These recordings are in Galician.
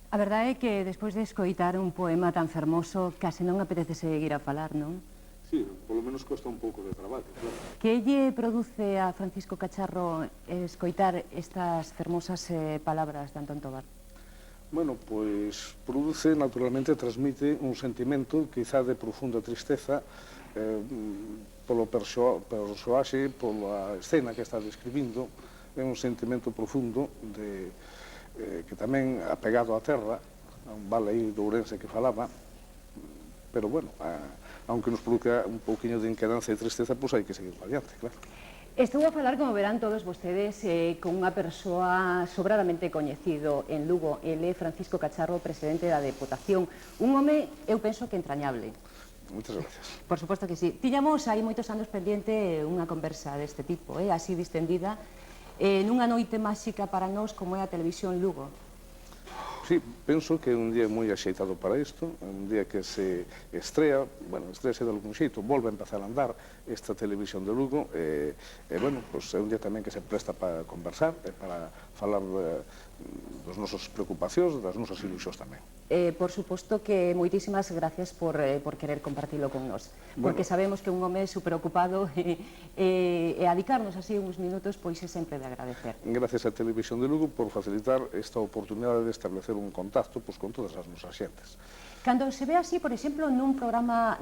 A verdade é que despois de escoitar un poema tan fermoso, case non apetece seguir a falar, non? Sí, polo menos costa un pouco de traballo, claro. Que lle produce a Francisco Cacharro escoitar estas fermosas palabras de Antón Tobar? Bueno, pois produce, naturalmente, transmite un sentimento quizá de profunda tristeza polo persoaxe, pola escena que está describindo. É un sentimento profundo que tamén apegado á terra, a un vale aí de Ourense que falaba, pero bueno, aunque nos produca un pouquiño de inquedanza e tristeza, pois hai que seguir adiante, claro. Estou a falar, como verán todos vostedes, con unha persoa sobradamente coñecido en Lugo. Ele é Francisco Cacharro, presidente da Deputación. Un home, eu penso que entrañable. Moitas gracias. Por suposto que sí. Tiñamos aí moitos anos pendiente unha conversa deste tipo, así distendida, nunha noite máxica para nós como é a Televisión Lugo. Sí, penso que é un día moi axeitado para isto, un día que se estrea, bueno, estrease de algún xeito, volve a empezar a andar esta televisión de Lugo, e, bueno, pues é un día tamén que se presta para conversar, e para falar das nosas preocupacións, das nosas ilusións tamén. Por suposto que moitísimas gracias por querer compartilo con nós, porque sabemos que un home superocupado e adicarnos así uns minutos pois é sempre de agradecer. Gracias á Televisión de Lugo por facilitar esta oportunidade de establecer un contacto con todas as nosas xentes. Cando se ve así, por exemplo, nun programa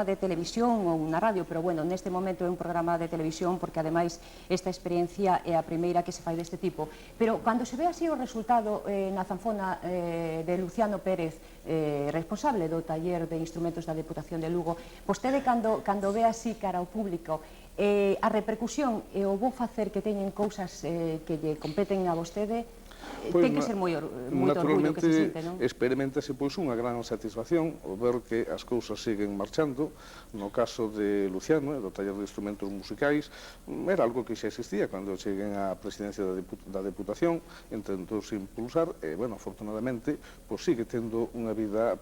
de televisión ou na radio, pero bueno, neste momento é un programa de televisión porque ademais esta experiencia é a primeira que se fai deste tipo, pero cando se ve así o resultado na zanfona de Luciano Pérez, responsable do taller de instrumentos da Deputación de Lugo, vostede cando ve así cara ao público, a repercusión e o bo facer que teñen cousas que lle competen a vostede, ten que ser moito orgullo que se sinte, non? Naturalmente, experimentase pois unha gran satisfacción ao ver que as cousas siguen marchando. No caso de Luciano, do taller de instrumentos musicais, era algo que xa existía cando cheguen á presidencia da Deputación, intentouse impulsar, e, bueno, afortunadamente, pois sigue tendo unha vida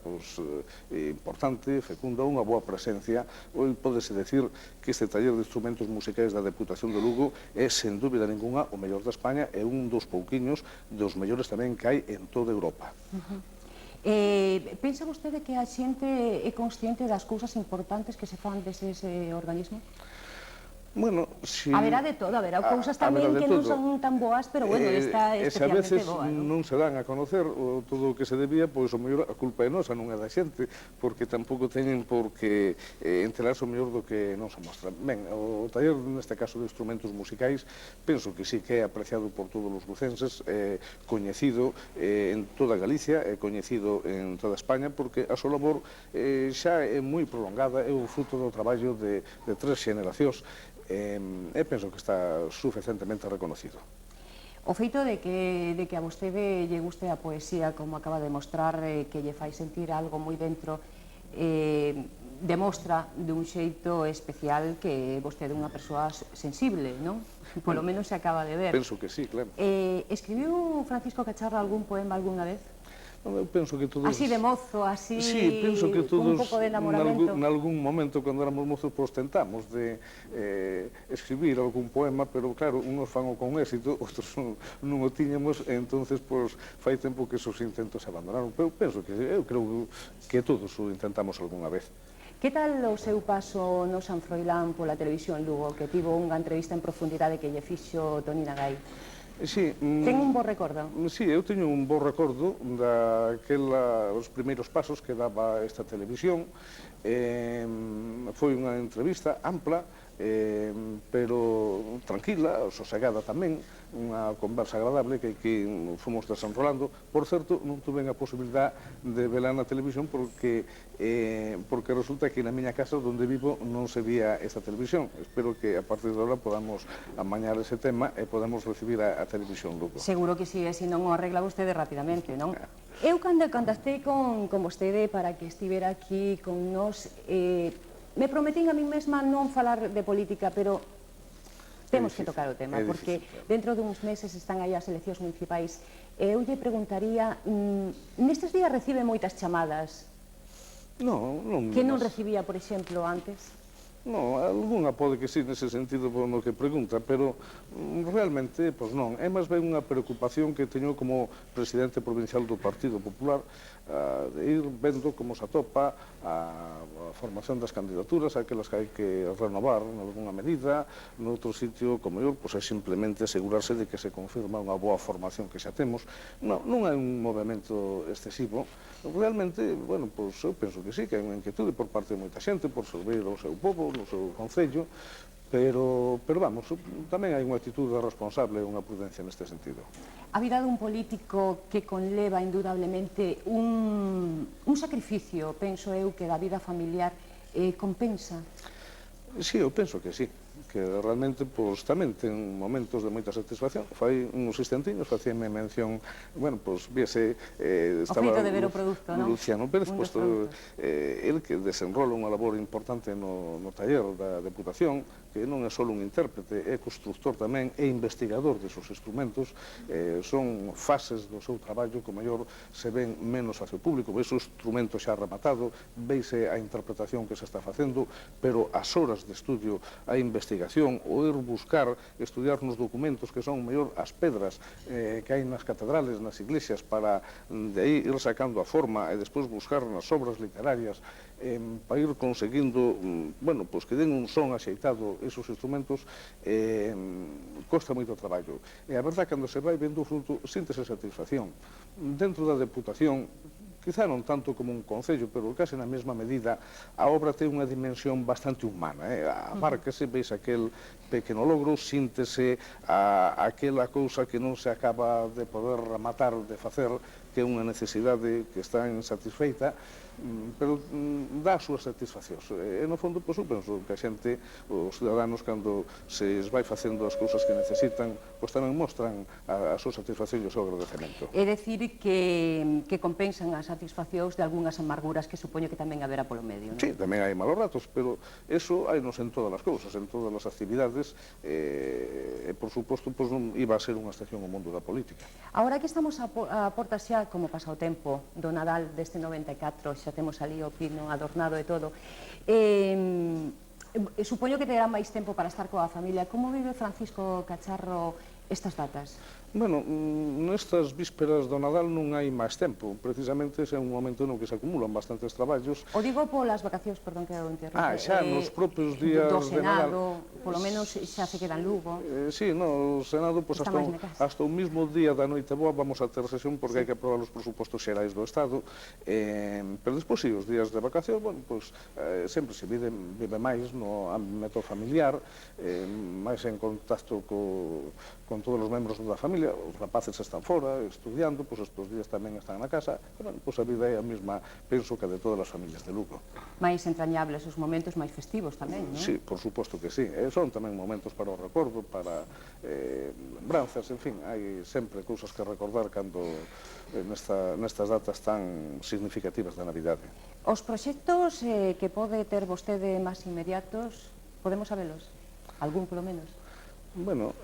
importante, fecunda, unha boa presencia. Hoy pódese decir que este taller de instrumentos musicais da Deputación de Lugo é, sen dúbida ninguna, o mellor de España e un dos pouquiños dos mellores tamén que hai en toda Europa. Pensa vostede que a xente é consciente das cousas importantes que se fan deses organismos? Bueno, si... Haberá de todo, haberá cousas tamén que non son tan boas, pero bueno, esta é especialmente boa, non? Se a veces non se dan a conocer todo o que se debía, pois o mellor a culpa é nosa, non é da xente, porque tampouco teñen por que enterarse o mellor do que non se mostra. Ben, o taller, neste caso de instrumentos musicais, penso que sí que é apreciado por todos os lucenses, coñecido en toda Galicia, é coñecido en toda España, porque a súa labor xa é moi prolongada, é o fruto do traballo de 3 xeneracións, penso que está suficientemente reconocido. O feito de que a vostede lle guste a poesía, como acaba de mostrar, que lle fai sentir algo moi dentro, demostra dun xeito especial que vostede é unha persoa sensible, non? Polo menos se acaba de ver. Penso que sí, claro. Escribiu Francisco Cacharro algún poema algunha vez? Eu penso que todos... Así de mozo, así, sí, penso que todos, un pouco de enamoramento. En algún momento, cando éramos mozos, pois tentamos de escribir algún poema, pero claro, unos fan o con éxito, outros non o tiñamos, e entonces, pois, fai tempo que esos intentos se abandonaron. Pero penso que, eu creo que todos o intentamos algunha vez. Que tal o seu paso no San Froilán pola Televisión Lugo, que tivo unha entrevista en profundidade que lle fixo Toni Nagai? Sí, ten un bo recordo? Sí, eu teño un bo recordo daqueles primeiros pasos que daba esta televisión. Foi unha entrevista ampla, pero tranquila, sosegada tamén, unha conversa agradable que fomos de San Rolando. Por certo, non tuve a posibilidade de vela na televisión porque resulta que na miña casa onde vivo non se vía esta televisión. Espero que a partir de agora podamos amañar ese tema e podamos recibir a Televisión Lugo. Seguro que si, se non o arregla vostede rapidamente, non? Eu cando contactei con vostede para que estivera aquí con nós, me prometín a mí mesma non falar de política, pero temos que tocar o tema, porque dentro duns meses están aí as eleccións municipais. Eu lle preguntaría, nestes días recibe moitas chamadas que non recibía, por exemplo, antes? Non, algunha pode que sí nese sentido por no que pregunta, pero realmente, pois non. É máis ben unha preocupación que teño como presidente provincial do Partido Popular de ir vendo como se atopa a formación das candidaturas, aquelas que hai que renovar en alguna medida, noutro sitio, como eu, pois é simplemente asegurarse de que se confirma unha boa formación que xa temos. Non é un movimento excesivo. Realmente, bueno, pois eu penso que sí, que hai unha inquietude por parte de moita xente por servir ao seu povo, no seu concello, pero vamos, tamén hai unha actitude responsable e unha prudencia neste sentido. A vida dun político que conleva indudablemente un sacrificio, penso eu, que da vida familiar compensa? Sí, eu penso que sí, que realmente pois, tamén ten momentos de moita satisfacción. Fai uns instantiños facíame mención, bueno, pois viese estaba o feito de ver o produto, non? Luciano Pérez, pois el que desenrola unha labor importante no taller da Deputación, que non é só un intérprete, é constructor tamén, é investigador desos instrumentos, son fases do seu traballo que o mellor se ven menos hacia o público, veis o instrumento xa rematado, veise a interpretación que se está facendo, pero as horas de estudio, a investigación, o ir buscar, estudiar nos documentos que son mellor as pedras que hai nas catedrales, nas iglesias, para de aí ir sacando a forma e despois buscar nas obras literarias para ir conseguindo, bueno, pois que den un son axeitado esos instrumentos, costa moito traballo. E a verdade, cando se vai vendo o fruto, síntese satisfacción. Dentro da Deputación, quizá non tanto como un concello, pero case na mesma medida, a obra ten unha dimensión bastante humana. Abárquese, veis aquel pequeno logro, síntese aquela cousa que non se acaba de poder rematar, de facer, que é unha necesidade que está insatisfeita, pero dá as súas satisfaccións. E, no fondo, pois, eu penso que a xente, os cidadanos, cando se vai facendo as cousas que necesitan, pois tamén mostran a súa satisfacción e o seu agradecemento. É dicir que compensan as satisfaccións de algunhas amarguras que supoño que tamén haberá polo medio, non? Sí, tamén hai malos ratos, pero eso hainos en todas as cousas, en todas as actividades, e, por suposto, pois non iba a ser unha excepción ao mundo da política. Agora que estamos a portas xa, como pasa o tempo, do Nadal deste 94, xa temos ali o pino adornado e todo, supoño que terá máis tempo para estar coa familia. Como vive Francisco Cacharro estas datas? Bueno, nestas vísperas do Nadal non hai máis tempo, precisamente ese é un momento no que se acumulan bastantes traballos. O digo polas vacacións, perdón que o interrompe. Xa nos propios días do de Nadal. Senado, polo menos xa se queda en Lugo. Sí, no, o Senado, pues, hasta o mismo día da noite boa vamos a ter sesión porque hai que aprobar os presupostos xerais do Estado, pero despois, sí, os días de vacacións, bueno, pues, sempre se vive máis no ámbito familiar, máis en contacto con todos os membros da familia. Os rapaces están fora, estudiando, pois estes días tamén están na casa, e, bueno, pois a vida é a mesma, penso, que de todas as familias de Lugo. Mais entrañables os momentos máis festivos tamén, non? Sí, por suposto que sí. Son tamén momentos para o recordo, para lembranzas, en fin, hai sempre cousas que recordar cando nestas datas tan significativas da Navidade. Os proxectos que pode ter vostede máis inmediatos, podemos sabelos? Algún, polo menos? Bueno,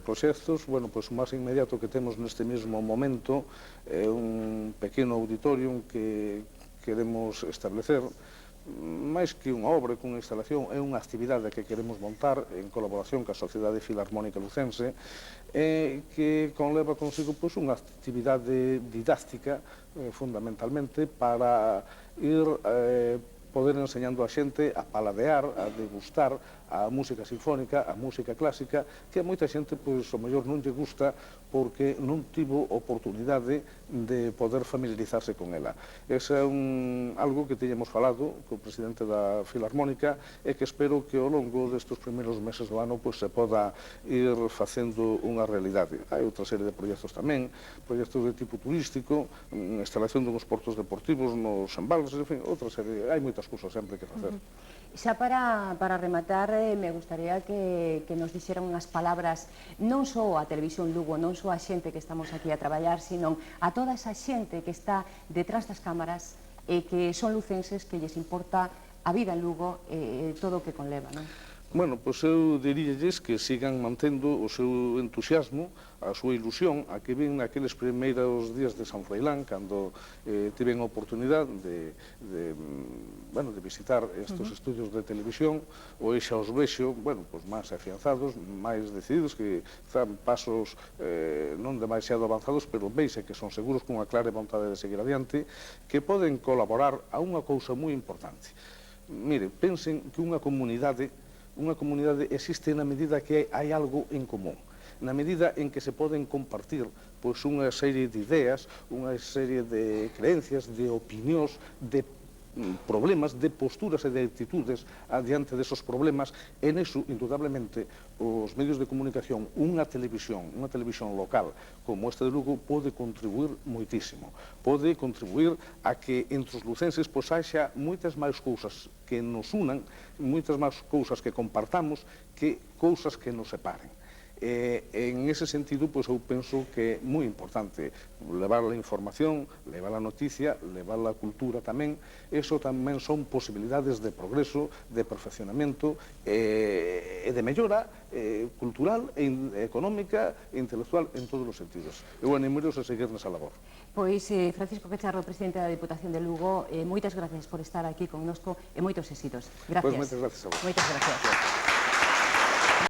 proxectos, bueno, pois o máis inmediato que temos neste mesmo momento é un pequeno auditorium que queremos establecer, máis que unha obra, que unha instalación, é unha actividade que queremos montar en colaboración ca Sociedade Filarmónica Lucense, que conleva consigo pois unha actividade didáctica, fundamentalmente, para ir poder enseñando a xente a paladear, a degustar a música sinfónica, a música clásica, que a moita xente, pois, o mellor non lle gusta porque non tivo oportunidade de poder familiarizarse con ela. Ese é algo que teñemos falado co presidente da Filarmónica e que espero que ao longo destes primeiros meses do ano pois, se poda ir facendo unha realidade. Hai outra serie de proxectos tamén, proxectos de tipo turístico, instalación de uns portos deportivos nos embalses, en fin, outra serie, hai moitas cousas sempre que facer. Xa para rematar, me gustaría que nos dixeran unhas palabras non só a Televisión Lugo, non só a xente que estamos aquí a traballar, sino a toda esa xente que está detrás das cámaras e que son lucenses, que lles importa a vida en Lugo e todo o que conleva, non? Bueno, pois eu diríalles que sigan mantendo o seu entusiasmo, a súa ilusión, a que ven naqueles primeiros días de San Froilán, cando tiven a oportunidade de visitar estes estudios de televisión, hoxe xa os vexo, máis afianzados, máis decididos, que fan pasos non demasiado avanzados, pero veise que son seguros cunha clara vontade de seguir adiante, que poden colaborar a unha cousa moi importante. Mire, pensen que unha comunidade existe na medida que hai algo en común, na medida en que se poden compartir unha serie de ideas, unha serie de creencias, de opinións, de problemas, de posturas e de actitudes adiante desos problemas, e neso, indudablemente, os medios de comunicación, unha televisión local como esta de Lugo, pode contribuir moitísimo. Pode contribuir a que entre os lucenses haxa moitas máis cousas que nos unan, moitas máis cousas que compartamos, que cousas que nos separen. En ese sentido, eu penso que é moi importante levar a información, levar a noticia, levar a cultura tamén. Eso tamén son posibilidades de progreso, de perfeccionamento e de mellora cultural, económica e intelectual en todos os sentidos. Eu animaros a seguir nesa labor. Pois, Francisco Pecharro, presidente da Diputación de Lugo, moitas gracias por estar aquí connosco e moitos éxitos. Gracias. Pois moitas gracias a vos. Moitas gracias.